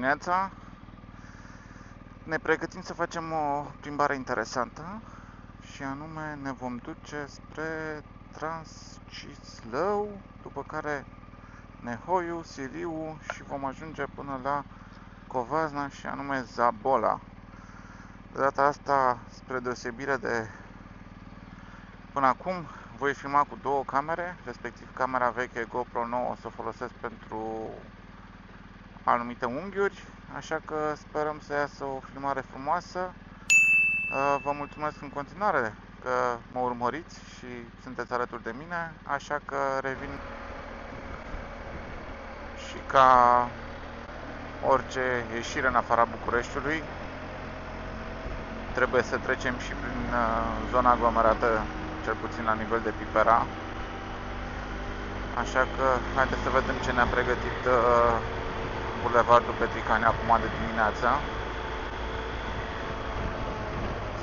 dimineața! Ne pregătim să facem o plimbare interesantă și anume ne vom duce spre Transcislău, după care Nehoiu, Siriu și vom ajunge până la Covasna și anume Zabola. De data asta, spre deosebire de până acum, voi filma cu două camere, respectiv camera veche GoPro 9 o să o folosesc pentru anumite unghiuri, așa că sperăm să iasă o filmare frumoasă. Vă mulțumesc în continuare că mă urmăriți și sunteți alături de mine, așa că revin și ca orice ieșire în afara Bucureștiului trebuie să trecem și prin zona aglomerată, cel puțin la nivel de Pipera. Așa că haideți să vedem ce ne-a pregătit Bulevardul Petricani acum de dimineață.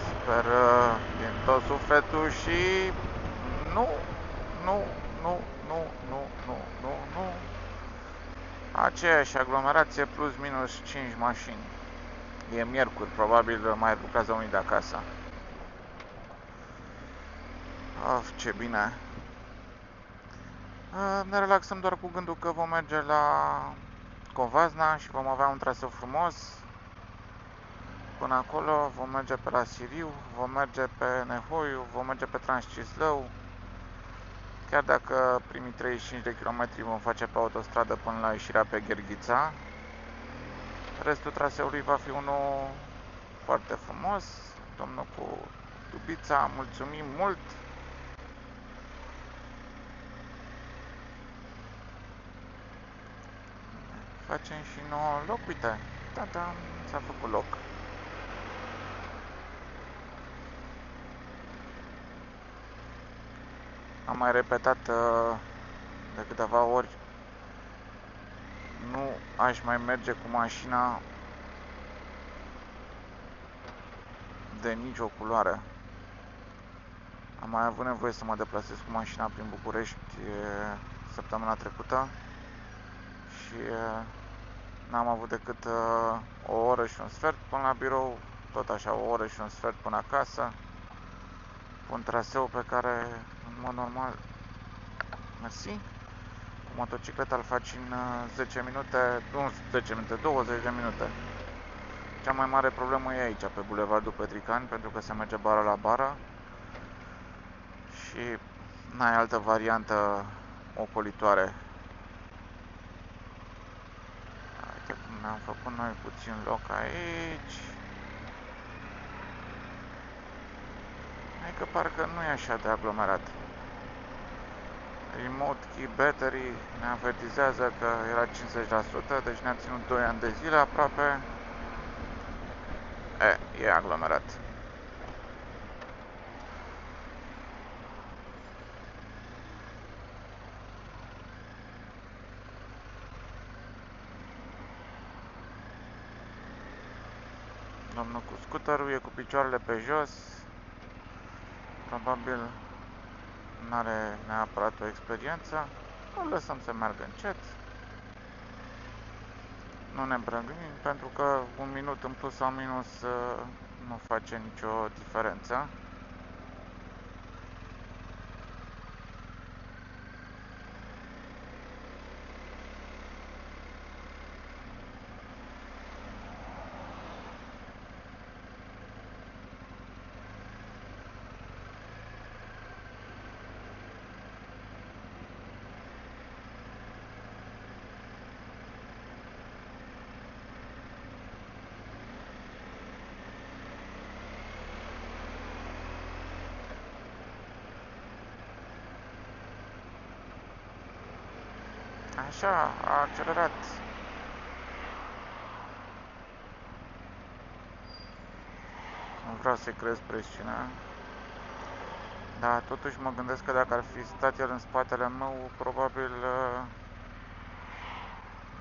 Sper din tot sufletul și nu, aceeași aglomerație plus minus 5 mașini. E miercuri, probabil mai lucrează unii de acasă. Of, ce bine. Ne relaxăm doar cu gândul că vom merge la Covasna și vom avea un traseu frumos. Până acolo vom merge pe la Siriu, vom merge pe Nehoiu, vom merge pe Transcislău. Chiar dacă primii 35 de kilometri vom face pe autostradă până la ieșirea pe Gherghița, restul traseului va fi unul foarte frumos. Domnul cu Dubița, mulțumim mult! Facem și nouă loc, uite, da, s-a făcut loc. Am mai repetat de câteva ori, nu aș mai merge cu mașina de nicio culoare. Am mai avut nevoie să mă deplasez cu mașina prin București săptămâna trecută și n-am avut decât o oră și un sfert până la birou, tot așa o oră și un sfert până acasă, un traseu pe care în mod normal, mersi, cu motocicleta îl faci în 10 minute, nu 10 minute, 20 de minute. Cea mai mare problemă e aici, pe Bulevardul Petricani, pentru că se merge bară la bară și n-ai altă variantă ocolitoare. Uite cum ne-am făcut noi puțin loc aici. Hai că parcă nu e așa de aglomerat. Remote Key Battery ne avertizează că era 50%, deci ne-a ținut 2 ani de zile aproape. E aglomerat. Domnul cu scuterul e cu picioarele pe jos. Probabil n-are neapărat o experiență. Îl lăsăm să meargă încet. Nu ne îmbrăgnim, pentru că un minut în plus sau minus nu face nicio diferență. Așa, a accelerat. Nu vreau să-i creez presiunea. Dar totuși mă gândesc că dacă ar fi stat el în spatele meu, probabil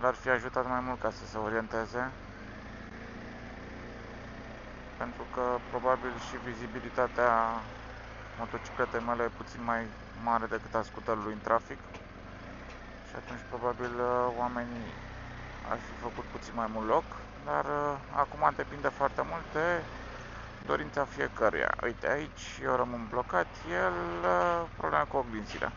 l-ar fi ajutat mai mult ca să se orienteze. Pentru că probabil și vizibilitatea motocicletei mele e puțin mai mare decât a scuterului în trafic. Și atunci probabil oamenii ar fi făcut puțin mai mult loc, dar acum depinde foarte mult de dorința fiecăruia. Uite, aici eu rămân blocat, el problema cu oglinzile.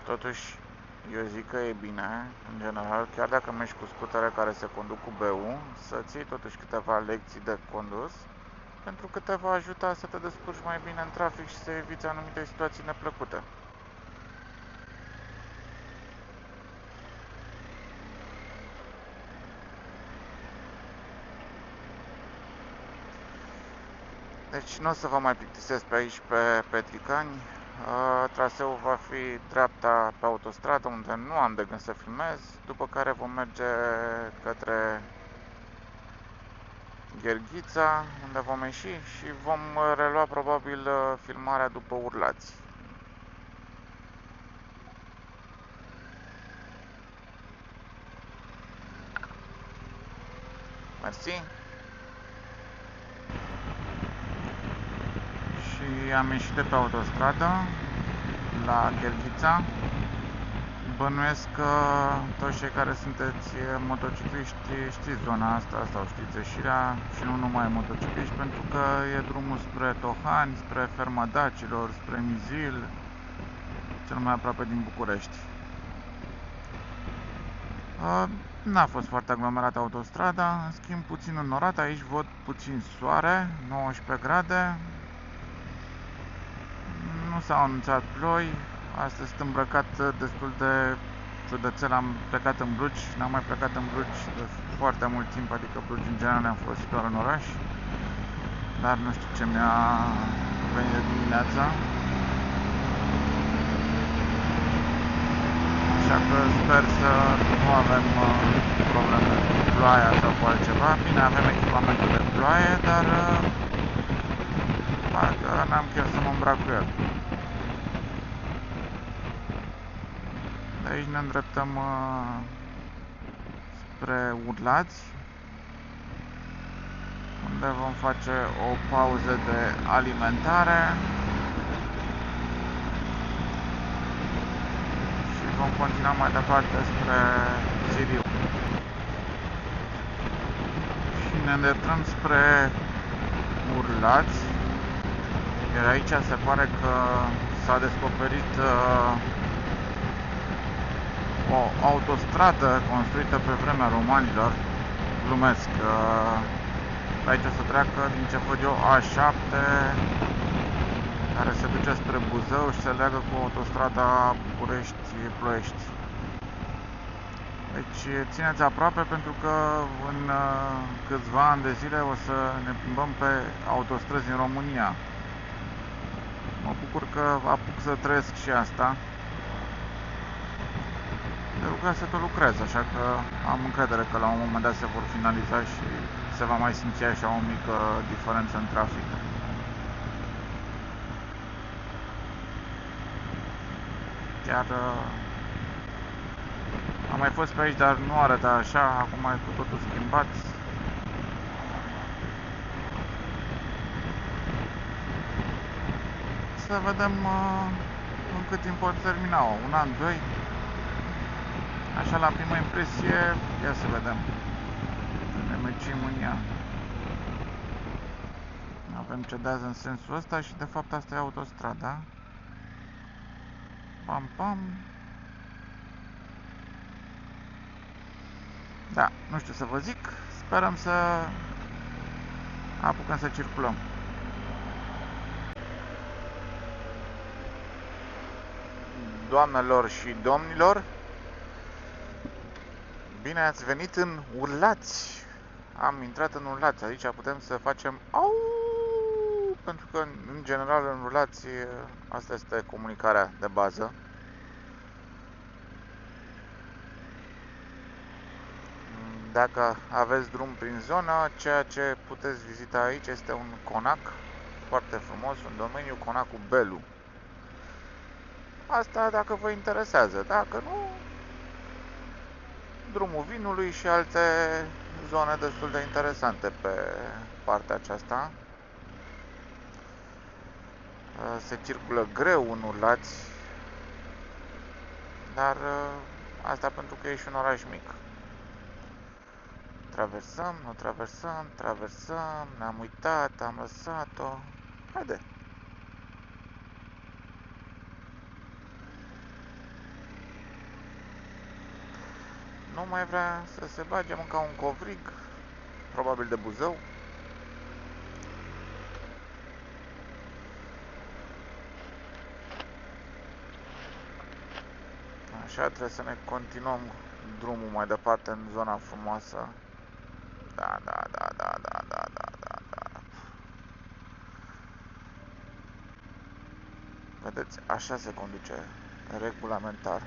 Totuși, eu zic că e bine, în general, chiar dacă mergi cu scutere care se conduc cu BU, să-ți iei totuși câteva lecții de condus, pentru că te va ajuta să te descurci mai bine în trafic și să eviți anumite situații neplăcute. Deci nu o să vă mai plictisesc pe aici, pe Petricani. Traseul va fi dreapta pe autostradă, unde nu am de gând să filmez, după care vom merge către Gherghița, unde vom ieși și vom relua probabil filmarea după Urlați. Mersi. Și am ieșit de pe autostradă la Gherghița. Bănuiesc că toți cei care sunteți motocicliști știți zona asta sau știți ieșirea și nu numai motocicliști, pentru că e drumul spre Tohani, spre Ferma Dacilor, spre Mizil, cel mai aproape din București. N-a fost foarte aglomerată autostrada, în schimb puțin înnorat, aici văd puțin soare, 19 grade. Nu s-au anunțat ploi, astăzi sunt îmbrăcat destul de ciudățel, am plecat în blugi, n-am mai plecat în blugi de foarte mult timp, adică blugi în general le-am folosit doar în oraș, dar nu știu ce mi-a venit de dimineața. Așa că sper să nu avem probleme cu ploaia sau cu altceva. Bine, avem echipamentul de ploaie, dar n-am chef să mă îmbrac cu el. De aici ne îndreptăm spre Urlați, unde vom face o pauză de alimentare și vom continua mai departe spre Sibiu. Și ne îndreptăm spre Urlați, iar aici se pare că s-a descoperit o autostradă construită pe vremea romanilor. Glumesc, pe aici o să treacă, din ce văd eu, A7, care se duce spre Buzău și se leagă cu autostrada București-Ploiești. Deci țineți aproape, pentru că în câțiva ani de zile o să ne plimbăm pe autostrăzi în România. Mă bucur că apuc să trăiesc și asta. De lucrat se tot lucrează, așa că am încredere că la un moment dat se vor finaliza și se va mai simți așa o mică diferență în trafic. Chiar am mai fost pe aici, dar nu arăta așa, acum e cu totul schimbat. Să vedem în cât timp pot termina-o, un an, doi. Așa, la prima impresie, ia să vedem. Ne mergem în ea. Avem cedează în sensul ăsta și de fapt asta e autostrada. Pam, pam. Da, nu știu să vă zic. Sperăm să apucăm să circulăm. Doamnelor și domnilor, bine ați venit în Urlați. Am intrat în Urlați. Aici putem să facem pentru că, în general, în rulați, asta este comunicarea de bază. Dacă aveți drum prin zonă, ceea ce puteți vizita aici este un conac foarte frumos, un domeniu, conacul Belu. Asta dacă vă interesează, dacă nu, drumul vinului și alte zone destul de interesante pe partea aceasta. Se circulă greu în Urlați, dar asta pentru că e și un oraș mic. Traversăm, nu traversăm, traversăm, ne-am uitat, am lăsat-o. Haide! Nu mai vrea să se bage, mânca un covrig, probabil de Buzău. Așa, trebuie să ne continuăm drumul mai departe în zona frumoasă. Da. Vedeți, așa se conduce regulamentar.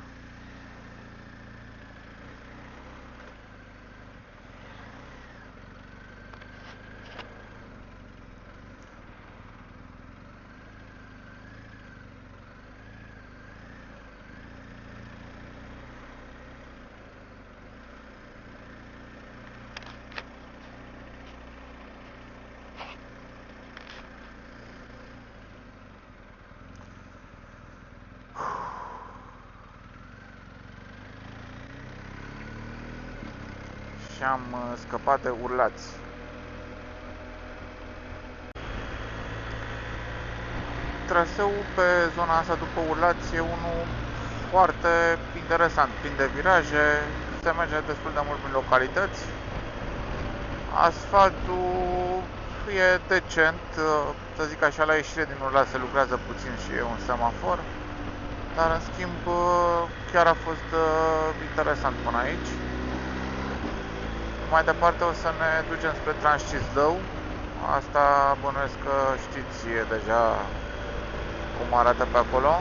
Și am scăpat de Urlați. Traseul pe zona asta după Urlați e unul foarte interesant, plin de viraje, se merge destul de mult prin localități. Asfaltul e decent, să zic așa, la ieșire din Urlați se lucrează puțin și e un semafor, dar în schimb chiar a fost interesant până aici. Mai departe o să ne ducem spre Transcislău. Asta bănuiesc că știți deja cum arată pe acolo.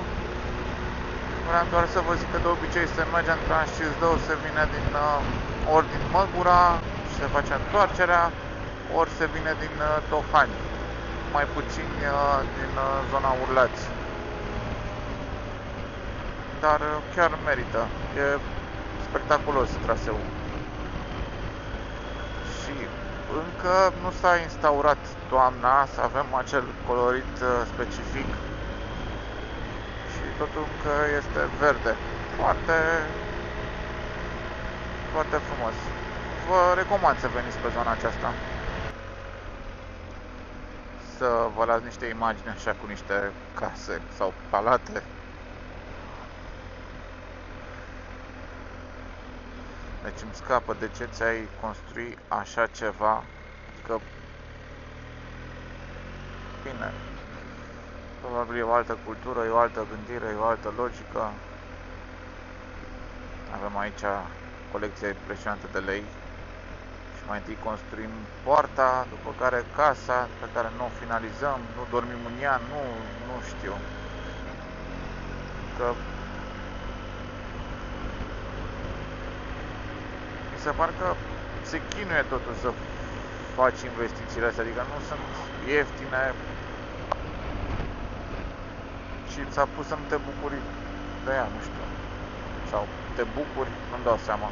Vreau doar să vă zic că de obicei se merge în Transcislău, se vine ori din Măgura și se face întoarcerea, ori se vine din Tohani, mai puțin din zona Urlați. Dar chiar merită, e spectaculos traseul. Încă nu s-a instaurat toamna, să avem acel colorit specific și totul încă este verde. Foarte, foarte frumos. Vă recomand să veniți pe zona aceasta. Să vă las niște imagini așa cu niște case sau palate. Deci îmi scapă de ce ți-ai construi așa ceva, că bine, probabil e o altă cultură, e o altă gândire, e o altă logică. Avem aici colecția impresionantă de lei și mai întâi construim poarta, după care casa pe care nu o finalizăm, nu dormim în ea, nu știu. Că se pare că se chinuie totul să faci investițiile astea, adică nu sunt ieftine și ți-a pus să nu te bucuri de ea, nu știu, sau te bucuri, nu-mi dau seama.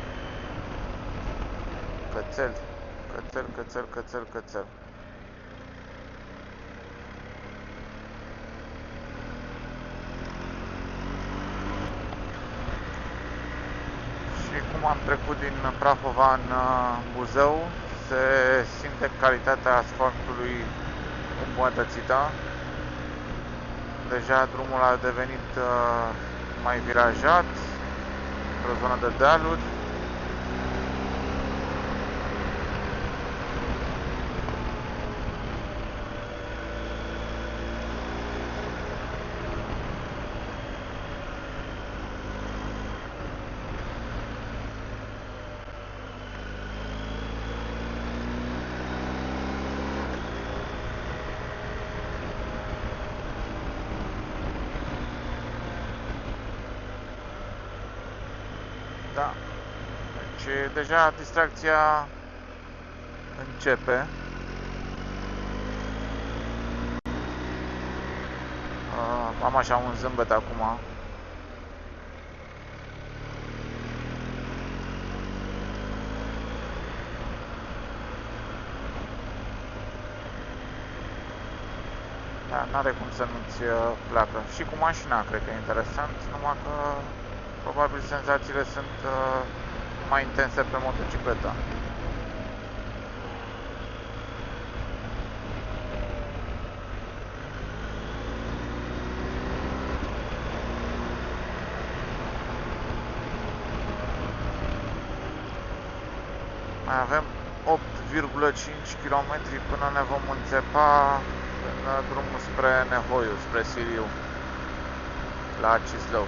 Cățel. Cum am trecut din Prahova în Buzău, se simte calitatea asfaltului îmbunătățită. Deja drumul a devenit mai virajat, într-o zonă de dealuri. Da. Deci deja distracția începe. Am așa un zâmbet acum. Da, n-are cum să nu-ți placă. Și cu mașina cred că e interesant, numai că probabil senzațiile sunt mai intense pe motocicletă. Mai avem 8,5 km până ne vom înțepa în drumul spre Nehoiu, spre Siriu, la Cislău.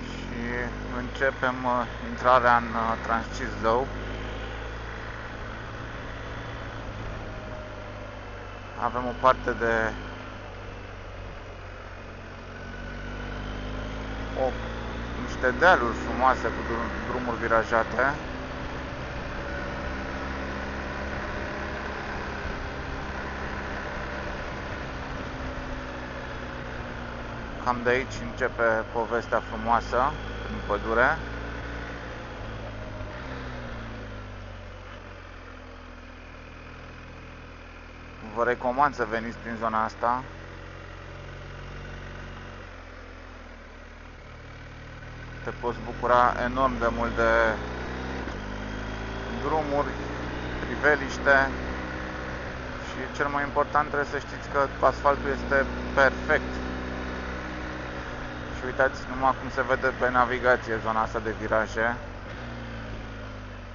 Și începem intrarea în Transcislău. Avem o parte de niște dealuri frumoase cu drumuri virajate. Cam de aici începe povestea frumoasă în pădure. Vă recomand să veniți prin zona asta. Te poți bucura enorm de mult de drumuri, priveliște și cel mai important trebuie să știți că asfaltul este perfect. Și uitați numai cum se vede pe navigație zona asta de viraje.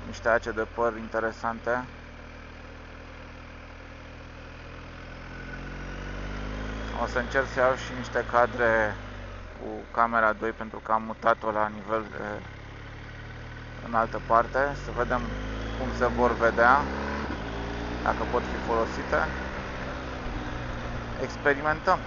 Niște ace de păr interesante. O să încerc să iau și niște cadre cu camera 2 pentru că am mutat-o la nivel în altă parte, să vedem cum se vor vedea, dacă pot fi folosite. Experimentăm.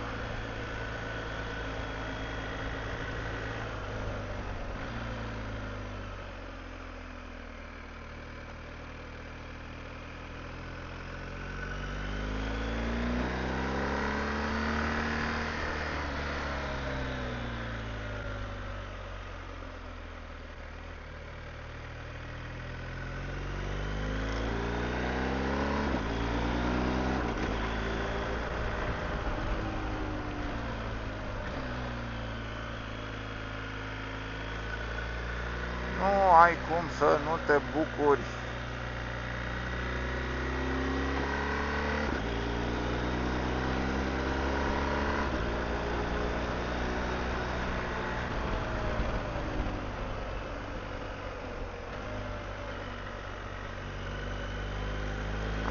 Nu ai cum să nu te bucuri.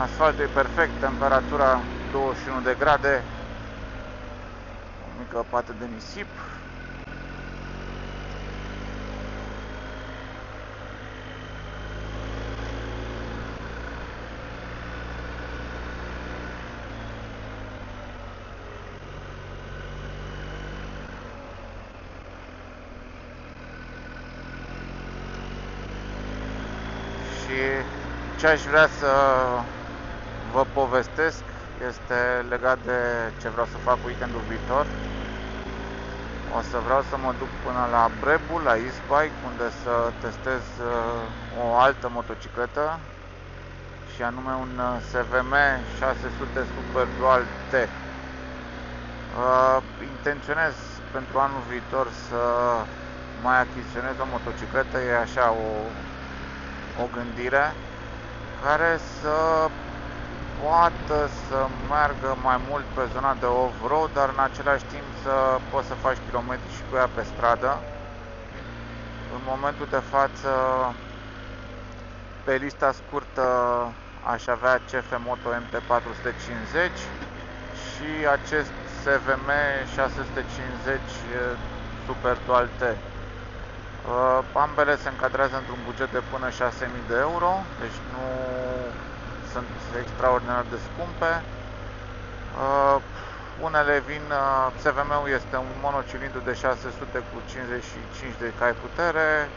Asfaltul e perfect, temperatura 21 de grade, o mică pată de nisip. Și ce aș vrea să vă povestesc este legat de ce vreau să fac weekendul viitor. O să vreau să mă duc până la Brebul, la Eastbike, unde să testez o altă motocicletă, și anume un SVM 600 Super Dual T. Intenționez pentru anul viitor să mai achiziționez o motocicletă, e așa o gândire care să poată să meargă mai mult pe zona de off-road, dar în același timp să poți să faci kilometri și cu ea pe stradă. În momentul de față, pe lista scurtă, aș avea CF Moto MT450 și acest SVM 650 Super Dual T. Ambele se încadrează într-un buget de până 6.000 de euro, deci nu sunt extraordinar de scumpe. Unele vin, SVM-ul este un monocilindru de 600 cu 55 de cai putere,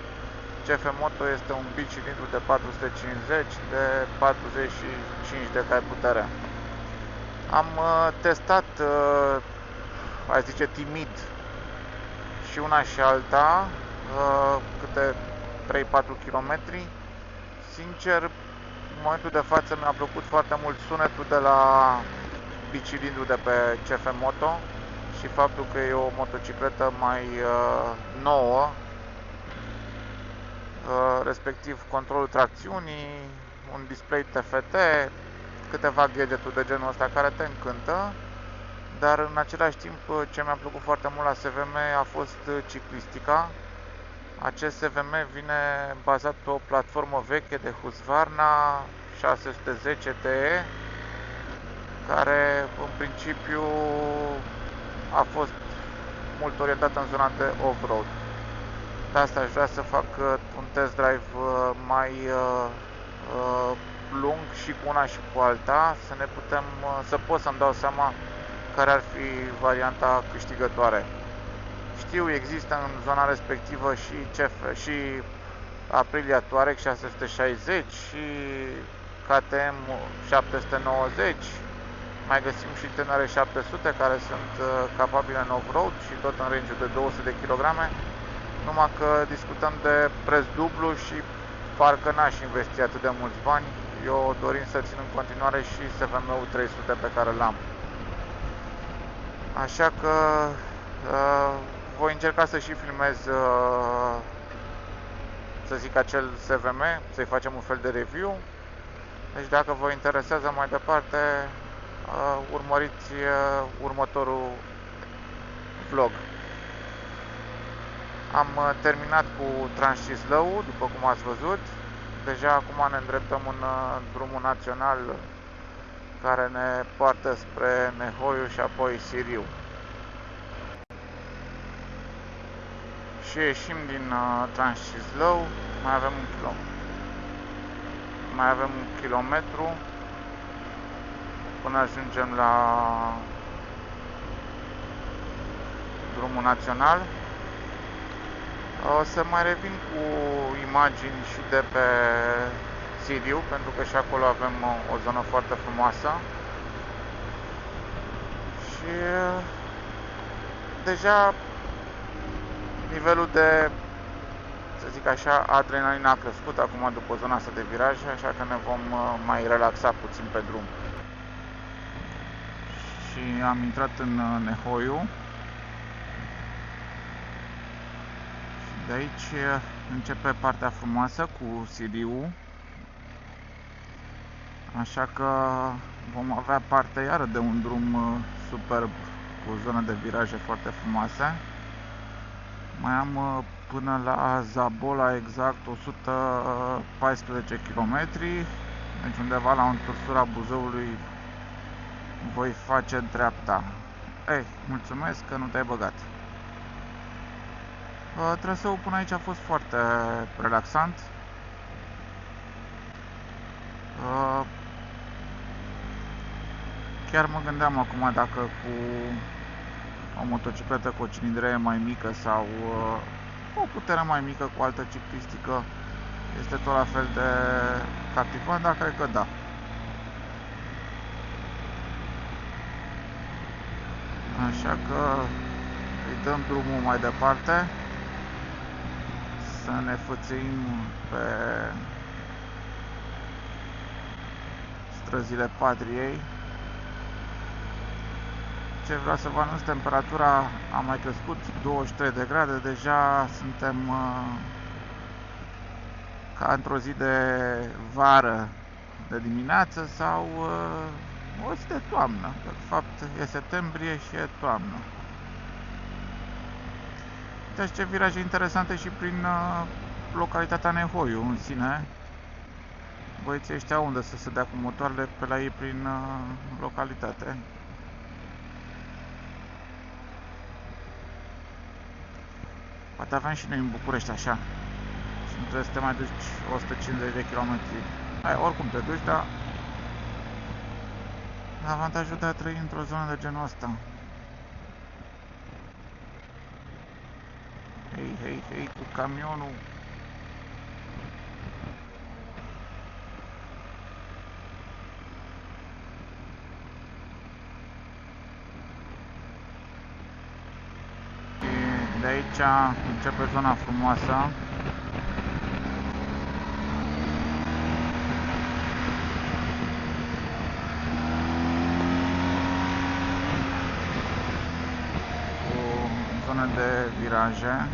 CF Moto este un bicilindru de 450 de 45 de cai putere. Am testat, aș zice timid, și una și alta, câte 3-4 km. Sincer, în momentul de față mi-a plăcut foarte mult sunetul de la bicilindru de pe CF Moto și faptul că e o motocicletă mai nouă, respectiv controlul tracțiunii, un display TFT, câteva gadgeturi de genul ăsta care te încântă, dar în același timp ce mi-a plăcut foarte mult la SVM a fost ciclistica. Acest SVM vine bazat pe o platformă veche de Husqvarna 610 TE, care în principiu a fost mult orientată în zona de off-road. De asta aș vrea să fac un test drive mai lung și cu una și cu alta, să pot să-mi dau seama care ar fi varianta câștigătoare. Știu, există în zona respectivă și Aprilia Touareg 660 și KTM 790. Mai găsim și TNR 700 care sunt capabile în off-road și tot în range-ul de 200 de kg. Numai că discutăm de preț dublu și parcă n-aș investi atât de mulți bani. Eu dorim să țin în continuare și SVM-ul 300 pe care l-am. Așa că voi încerca să și filmez, să zic, acel SVM, să-i facem un fel de review. Deci dacă vă interesează mai departe, urmăriți următorul vlog. Am terminat cu Transcislău, după cum ați văzut. Deja acum ne îndreptăm în drumul național care ne poartă spre Nehoiu și apoi Siriu. Și ieșim din Transcislău, mai avem un kilometru până ajungem la drumul național. O să mai revin cu imagini și de pe Siriu, pentru că și acolo avem o zonă foarte frumoasă. Și deja nivelul de, să zic așa, adrenalină a crescut acum după zona asta de viraje, așa că ne vom mai relaxa puțin pe drum. Și am intrat în Nehoiu. De aici începe partea frumoasă cu Siriu. Așa că vom avea parte iară de un drum superb cu zone de viraje foarte frumoase. Mai am până la Zabola exact 114 km. Deci undeva la întorsura Buzăului voi face dreapta. Ei, mulțumesc că nu te-ai băgat. Traseul până aici a fost foarte relaxant. Chiar mă gândeam acum dacă cu o motocicletă cu o cilindră mai mică sau o putere mai mică cu altă ciclistică este tot la fel de captivant, dar cred că da. Așa că îi dăm drumul mai departe, să ne fățăim pe străzile Patriei. Ce vreau să vă anunț, temperatura a mai crescut 23 de grade, deja suntem ca într-o zi de vară de dimineață sau o zi de toamnă, că de fapt e septembrie și e toamnă. Deci ce viraje interesante și prin localitatea Nehoiu în sine. Băieții ăștia unde să se dea cu motoarele pe la ei prin localitate. Poate avem și noi în București așa. Și nu trebuie să te mai duci 150 de km. Hai, oricum te duci, dar avantajul de a trăi într-o zonă de genul ăsta. Hei, hei, hei, cu camionul. Și de aici începe zona frumoasă. Zone de viraje.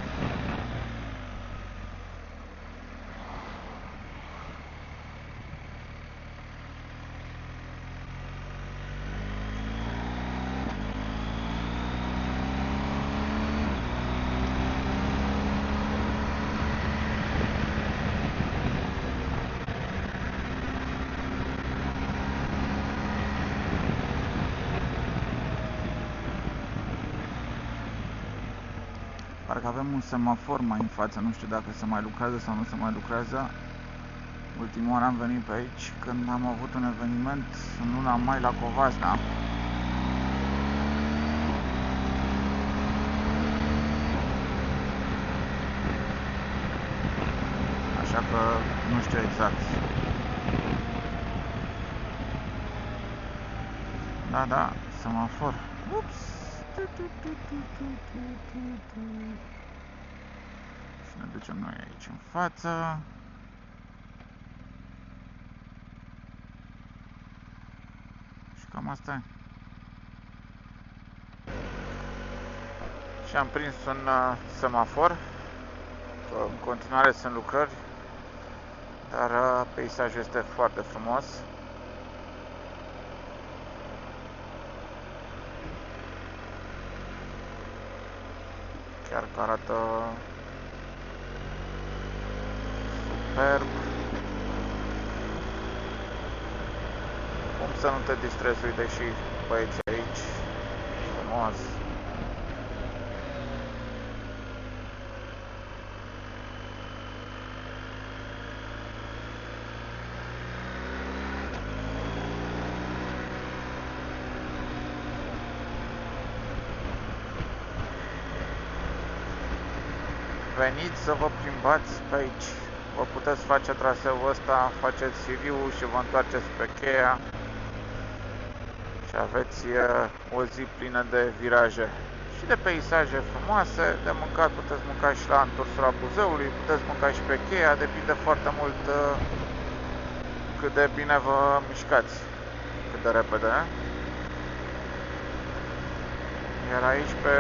Parcă avem un semafor mai în față, nu știu dacă se mai lucrează sau nu se mai lucrează. Ultima oară am venit pe aici când am avut un eveniment în luna mai la Covasna. Așa că nu știu exact. Da, semafor. Ups! Și ne ducem noi aici în față. Și cam asta e. Și am prins un semafor. În continuare sunt lucrări, dar peisajul este foarte frumos. Chiar că arată superb. Cum să nu te distrezi, uite și băieții aici, frumos. Veniți să vă plimbați pe aici. Vă puteți face traseul ăsta, faceți CV-ul și vă întoarceți pe cheia. Și aveți o zi plină de viraje și de peisaje frumoase. De mâncat puteți mânca și la întorsura Buzăului, puteți mânca și pe cheia. Depinde foarte mult cât de bine vă mișcați, cât de repede. Iar aici pe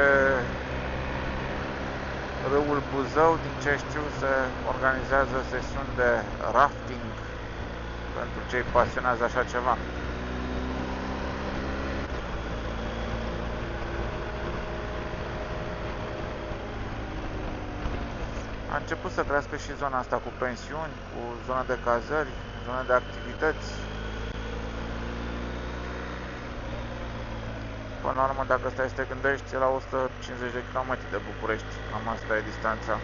râul Buzău, din ce știu, se organizează sesiuni de rafting pentru cei pasionați așa ceva. A început să crească și zona asta cu pensiuni, cu zona de cazări, zona de activități. Până la urmă, dacă stai să te gândești, e la 150 de km de București, cam asta e distanța.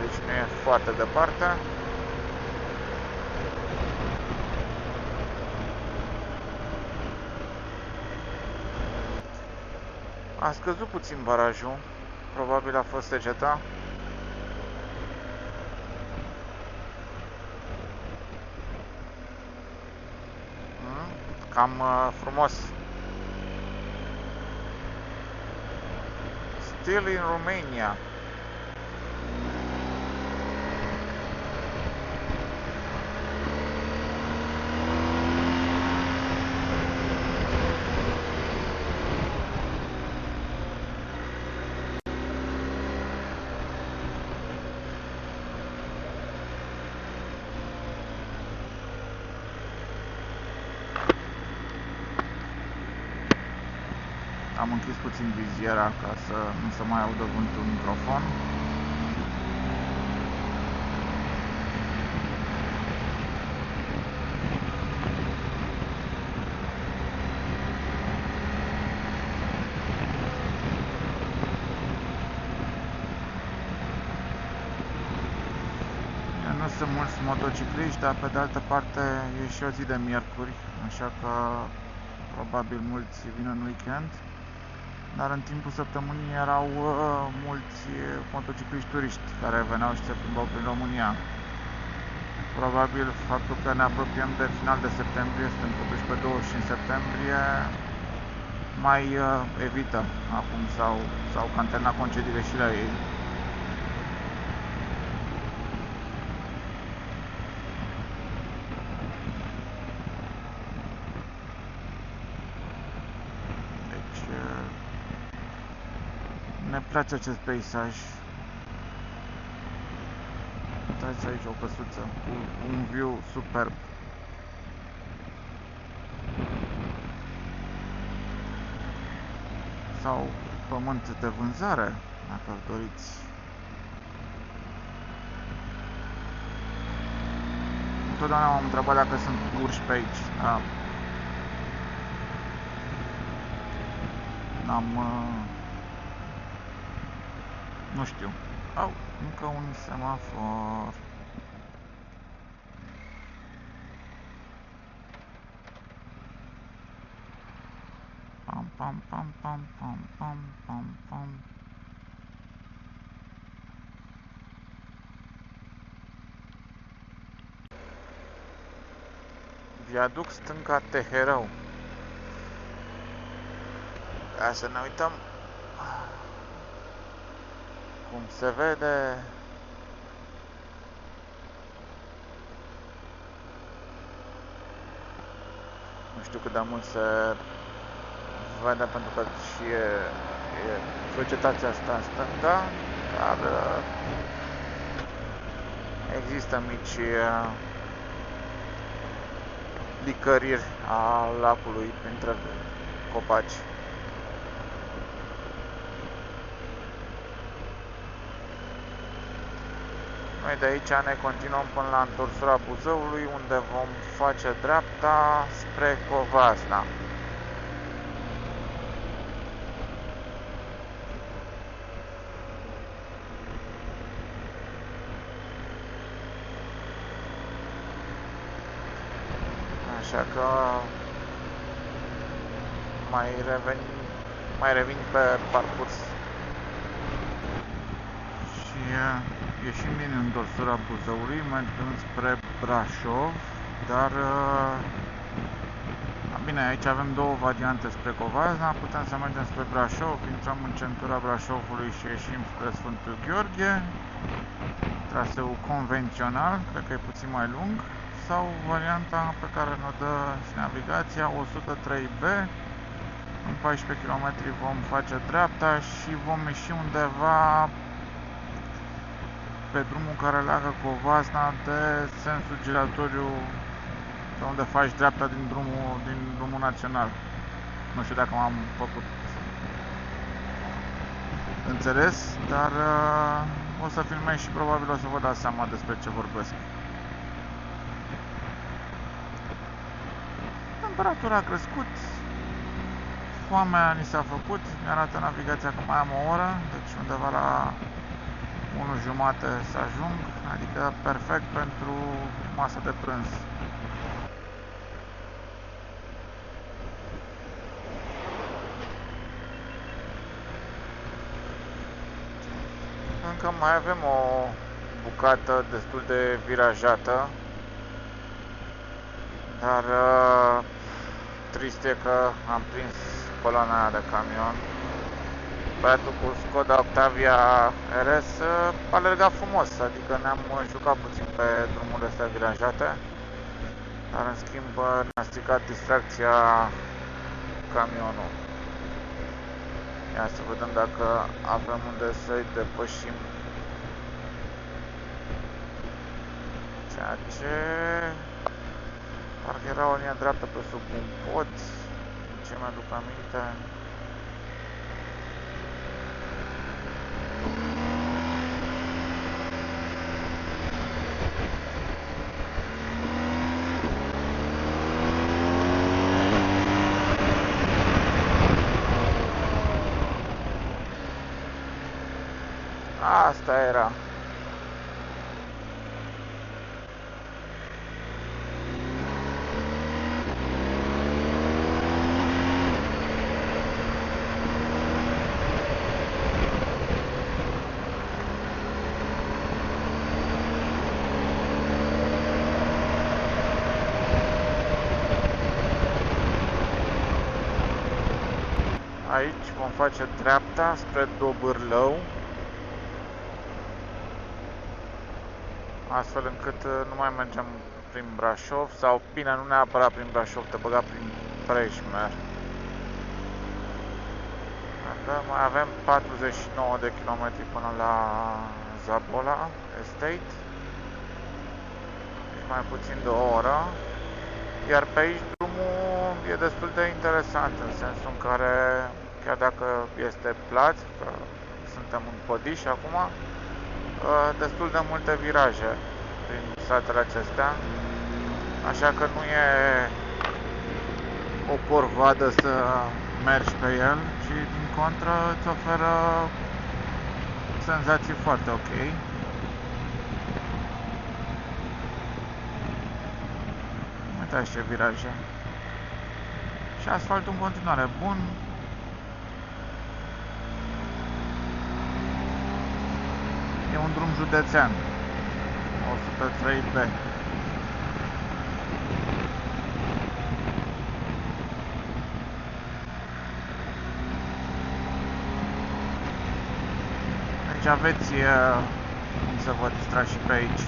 Deci nu e foarte departe. A scăzut puțin barajul, probabil a fost seceta. Cam frumos. Still in Romania. Am închis puțin viziera ca să nu se mai audă vântul în microfon. sunt mulți motocicliști, dar pe de altă parte e și o zi de miercuri, așa că probabil mulți vin în weekend. Dar în timpul săptămânii erau mulți motocicliști turiști care veneau și se plimbau prin România. Probabil faptul că ne apropiem de final de septembrie, suntem totuși pe 25 septembrie, mai evită acum sau că am terminat concediile și la ei. Deci ne place acest peisaj. Uitați aici o căsuță cu un view superb. Sau pământ de vânzare, dacă doriți. Întotdeauna m-am întrebat dacă sunt urși pe aici. Da. Nu știu. Au, încă un semafor. Pam, pam, pam, pam, pam, pam, pam, pam. Viaduc stânga Teherău. Ca să ne uităm cum se vede. Nu știu cât de mult se vede pentru că și e vegetația asta în stânga, dar există mici licăriri a lacului printre copaci. Noi de aici ne continuăm până la întorsura Buzăului, unde vom face dreapta spre Covasna. Așa că mai revin pe parcurs. Și ieșim din întorsura Buzăului, mergând spre Brașov, dar bine, aici avem două variante spre Covasna, putem să mergem spre Brașov, intrăm în centura Brașovului și ieșim spre Sfântul Gheorghe, traseul convențional, cred că e puțin mai lung, sau varianta pe care ne dă și navigația 103B. În 14 km vom face dreapta și vom ieși undeva pe drumul care leagă Covasna de sensul giratoriu, pe unde faci dreapta din drumul național. Nu știu dacă m-am făcut înțeles, dar o să filmez și probabil o să vă dați seama despre ce vorbesc. Temperatura a crescut, foamea ni s-a făcut, mi-arată navigația că mai am o oră, deci undeva la 1:30 să ajung, adică perfect pentru masa de prânz. Încă mai avem o bucată destul de virajată, dar trist e că am prins coloana aia de camion. Băiatul cu Skoda Octavia RS alerga frumos, adică ne-am jucat puțin pe drumurile astea virajate, dar în schimb ne-a stricat distracția camionul. Ia să vedem dacă avem unde să-i depășim, ceea ce parcă era o linie dreaptă pe sub un pod, din ce mi-aduc aminte. Asta era. Aici vom face dreapta spre Dobârlău, astfel încât nu mai mergem prin Brașov, sau bine, nu neapărat prin Brașov, te băga prin Preșmer. Mai avem 49 de kilometri până la Zabola Estate, deci mai puțin de o oră. Iar pe aici drumul e destul de interesant, în sensul în care, chiar dacă este plat, că suntem în Podiș acum, destul de multe viraje prin satele acestea, așa că nu e o corvoadă să mergi pe el, ci din contră îți oferă senzații foarte ok. Uitați ce viraje. Și asfaltul în continuare bun. E un drum județean 103B. Deci aveți cum să vă distrați și pe aici.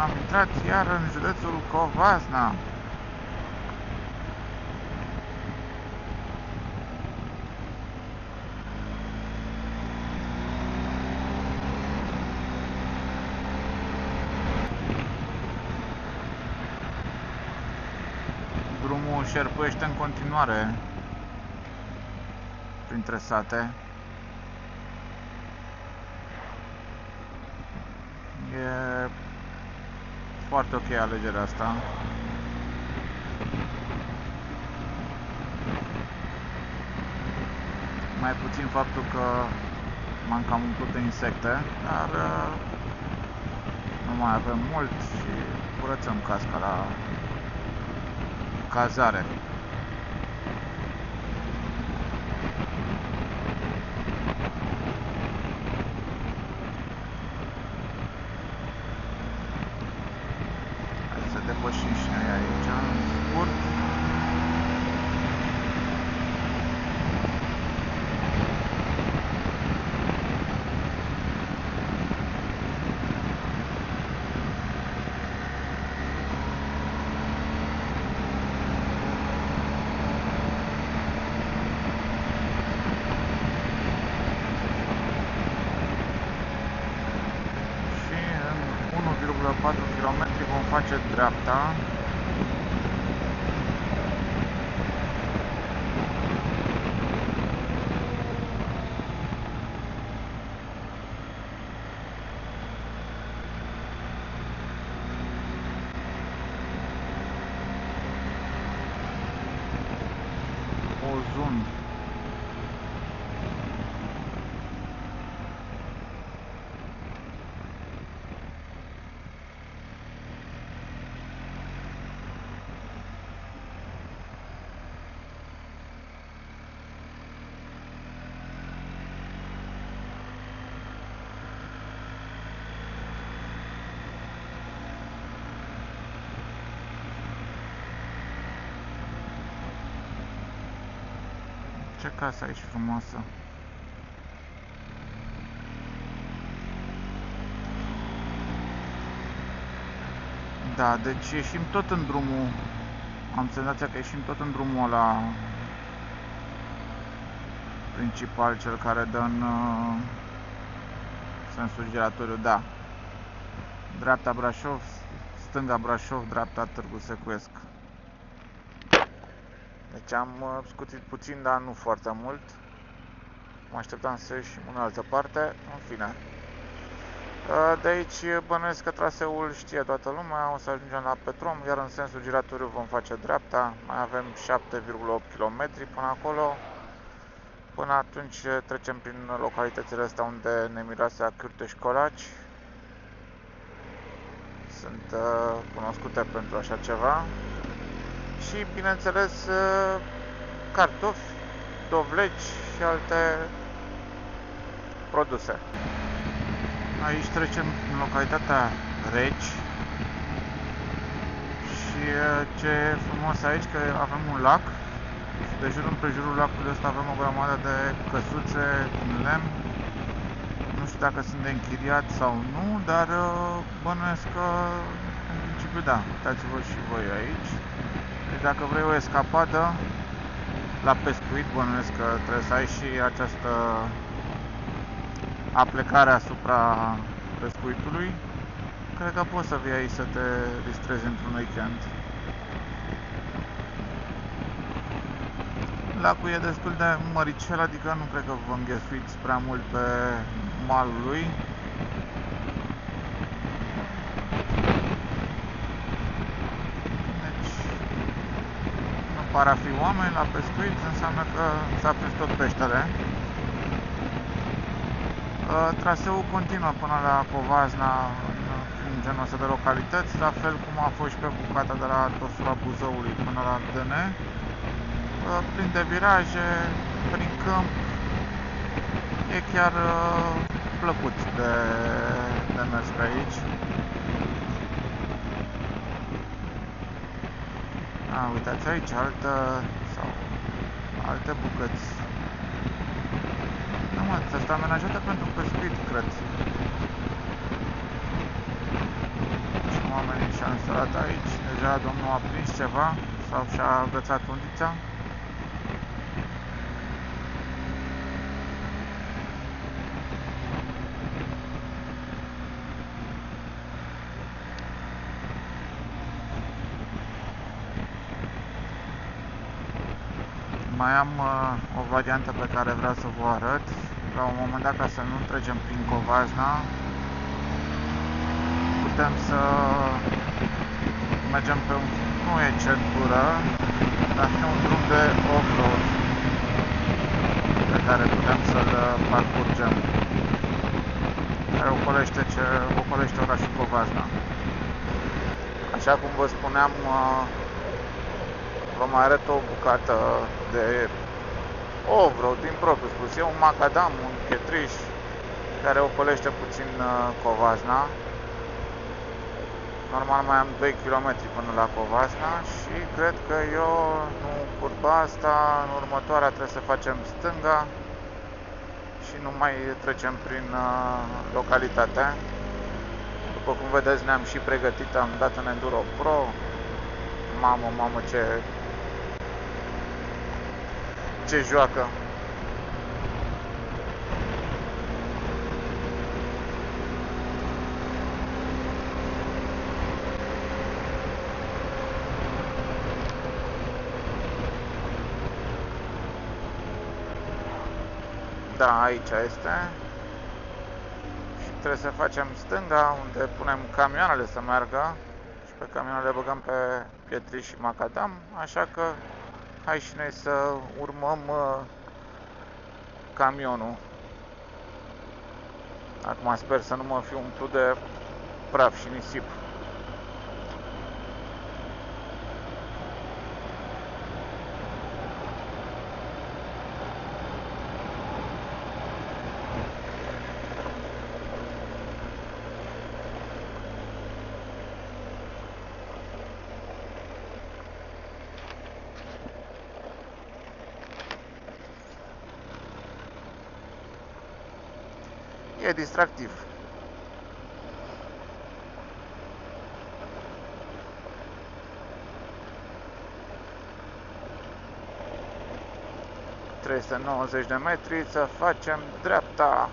Am intrat iar în județul Covasna. Drumul șerpuiește în continuare printre sate. E foarte ok alegerea asta. Mai puțin faptul că m-am cam umplut de insecte, dar nu mai avem mult și curățăm casca la cazare. Depășim și noi aici, în scurt. Și în 1,4 km vom face dreapta. Ozun. Ce casă aici frumoasă! Da, deci ieșim tot în drumul, am senzația că ieșim tot în drumul ăla principal, cel care dă în sensul giratoriu, da. Dreapta Brașov, stânga Brașov, dreapta Târgu Secuiesc. Deci am scutit puțin, dar nu foarte mult. Mă așteptam să ieșim în altă parte, în fine. De aici bănuiesc că traseul știe toată lumea, o să ajungem la Petrom, iar în sensul giratoriu vom face dreapta. Mai avem 7,8 km până acolo. Până atunci trecem prin localitățile astea unde ne miroase a cârte și colaci. Sunt cunoscute pentru așa ceva. Și, bineînțeles, cartofi, dovleci și alte produse. Aici trecem în localitatea Reci. Și ce e frumos aici, că avem un lac. De jur împrejurul lacului ăsta avem o grămadă de căsuțe din lemn. Nu știu dacă sunt de închiriat sau nu, dar bănuiesc că în principiu da. Uitați-vă și voi aici. Deci dacă vrei o escapadă la pescuit, bănuiesc că trebuie să ai și această aplecare asupra pescuitului. Cred că poți să vii aici să te distrezi într-un weekend. Lacul e destul de măricel, adică nu cred că vă înghesuiți prea mult pe malul lui. Deci nu par a fi oameni la pescuit, înseamnă că s-a prins tot peștele. Traseul continuă până la Covasna, în genul ăsta de localități, la fel cum a fost și pe bucata de la Tosura Buzăului până la DN. Plin de viraje, prin câmp, e chiar plăcut de mers pe aici. Uitați aici, alte bucăți. Nu mă, asta amenajată pentru pescuit, cred. Și oamenii și-au instalat aici, deja domnul a prins ceva sau și-a agățat undița. Mai am o variantă pe care vreau să vă arăt. La un moment dat, ca să nu trecem prin Covasna, putem să mergem pe un... nu e centură, dar e un drum de off-road pe care putem să-l parcurgem, care ocolește orașul Covasna. Așa cum vă spuneam, vă mai arăt o bucată de off-road din propriu spus. E un macadam, un pietriș care ocolește puțin Covasna. Normal mai am 2 km până la Covasna și cred că eu, nu curba asta, în următoarea trebuie să facem stânga și nu mai trecem prin localitate. După cum vedeți, ne-am și pregătit, am dat în Enduro Pro. Mamă, ce joacă! Da, aici este. Și trebuie să facem stânga, unde punem camioanele să meargă. Și pe camioane le băgăm pe pietriș și macadam. Așa că hai și noi să urmăm camionul. Acum sper să nu mă fi umplut de praf și nisip. E distractiv. Trebuie 90 de metri să facem dreapta.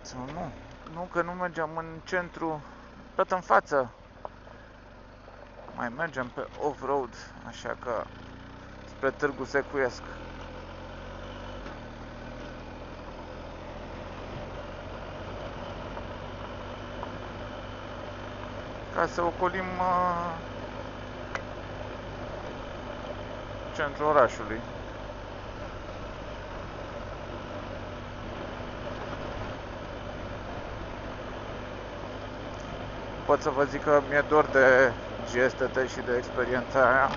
Sau nu, că nu mergeam în centru, tot în față. Mai mergem pe off-road, așa că spre Târgu Secuiesc. Ca să ocolim centrul orașului. Pot să vă zic că mi-e dor de GSTT și de experiența aia.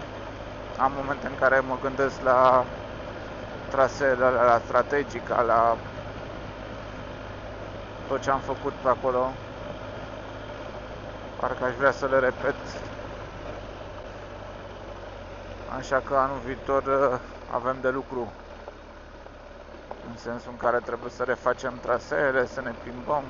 Am momente în care mă gândesc la traseele, la Strategica, la tot ce am făcut pe acolo. Parcă aș vrea să le repet. Așa că anul viitor avem de lucru. În sensul în care trebuie să refacem traseele, să ne plimbăm.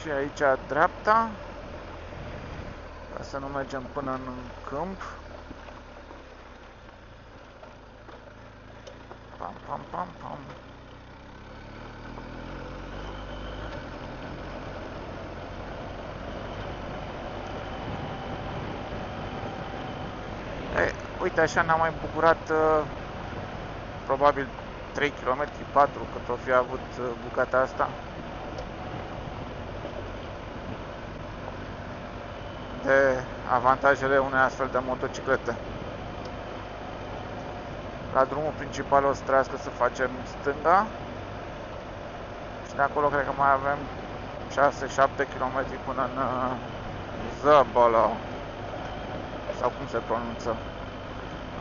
Și aici dreapta, ca să nu mergem până în câmp. Pam, pam, pam, pam. Ei, uite, așa ne-am mai bucurat probabil 3 km, 4 cât o fi avut bucata asta. De avantajele unei astfel de motociclete. La drumul principal o să trească să facem stânga și de acolo cred că mai avem 6-7 km până în Zăbălă, sau cum se pronunță.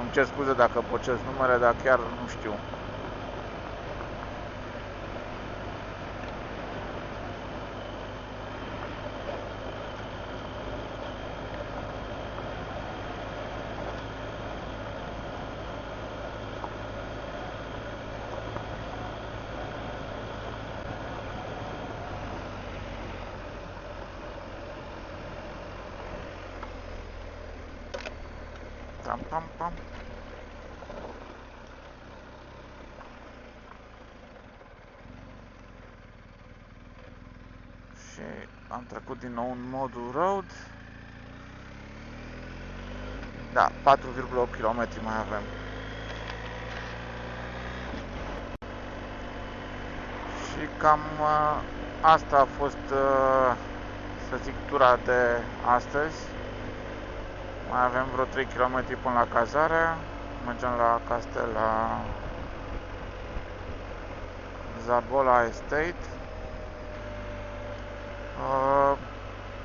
Îmi cer scuze dacă pocesc numele, dar chiar nu știu. Pam, pam, pam. Și am trecut din nou în modul road. Da, 4,8 km mai avem. Și cam asta a fost, să zic, tura de astăzi. Mai avem vreo 3 km până la cazare. Mergem la Castela Zabola Estate.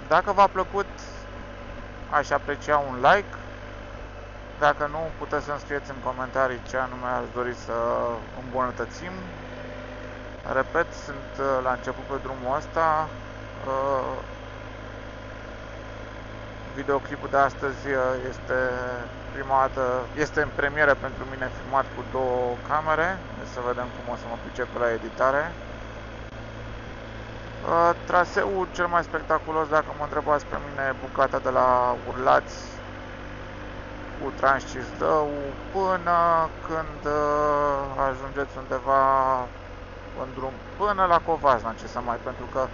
Dacă v-a plăcut, aș aprecia un like. Dacă nu, puteți să-mi scrieți în comentarii ce anume ați dori să îmbunătățim. Repet, sunt la început pe drumul ăsta. Videoclipul de astăzi este prima dată, este în premieră pentru mine, filmat cu două camere. Deci să vedem cum o să mă pricep la editare. Traseul cel mai spectaculos, dacă mă întrebați pe mine, bucata de la Urlați cu Transcisdău până când ajungeți undeva în drum, până la Covasna, ce să mai, pentru că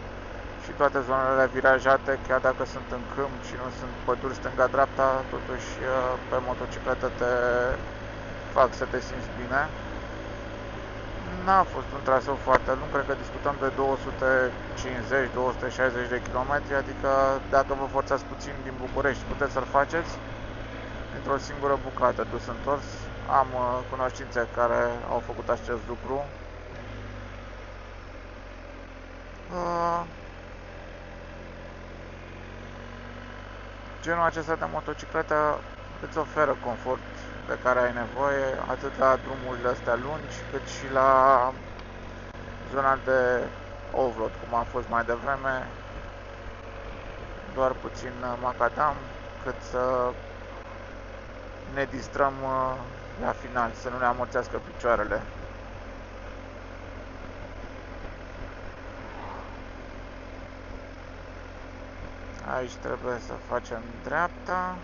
și toate zonele virajate, chiar dacă sunt în câmp și nu sunt păduri stânga-dreapta, totuși pe motocicletă te fac să te simți bine. N-a fost un traseu foarte lung, cred că discutăm de 250-260 de km, adică dacă vă forțați puțin din București, puteți să-l faceți într-o singură bucată, dus-întors. Am cunoștințe care au făcut acest lucru. Genul acesta de motocicletă îți oferă confort de care ai nevoie, atât la drumurile astea lungi, cât și la zona de off-road, cum a fost mai devreme, doar puțin macadam, cât să ne distrăm la final, să nu ne amorțească picioarele. Aici trebuie să facem dreapta.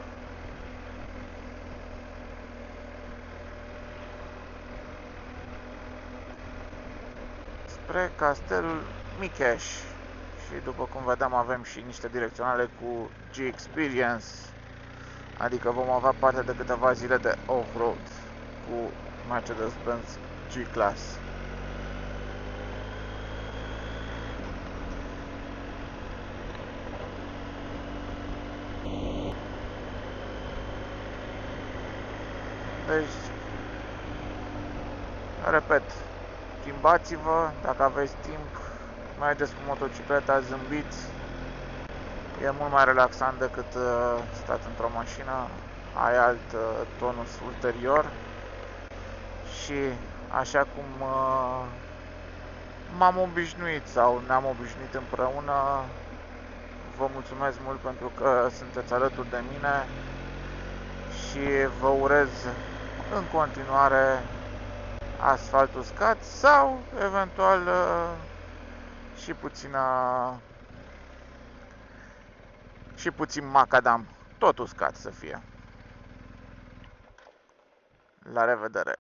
spre Castelul Micheș. Și după cum vedeam avem și niște direcționale cu G-Experience, adică vom avea parte de câteva zile de off-road cu Mercedes-Benz G-Class. Deci, repet, plimbați-vă, dacă aveți timp, mergeți cu motocicleta, zâmbiți, e mult mai relaxant decât stați într-o mașină, ai alt tonus ulterior și așa cum m-am obișnuit sau ne-am obișnuit împreună, vă mulțumesc mult pentru că sunteți alături de mine și vă urez în continuare asfalt uscat sau eventual și puțin macadam, tot uscat să fie. La revedere!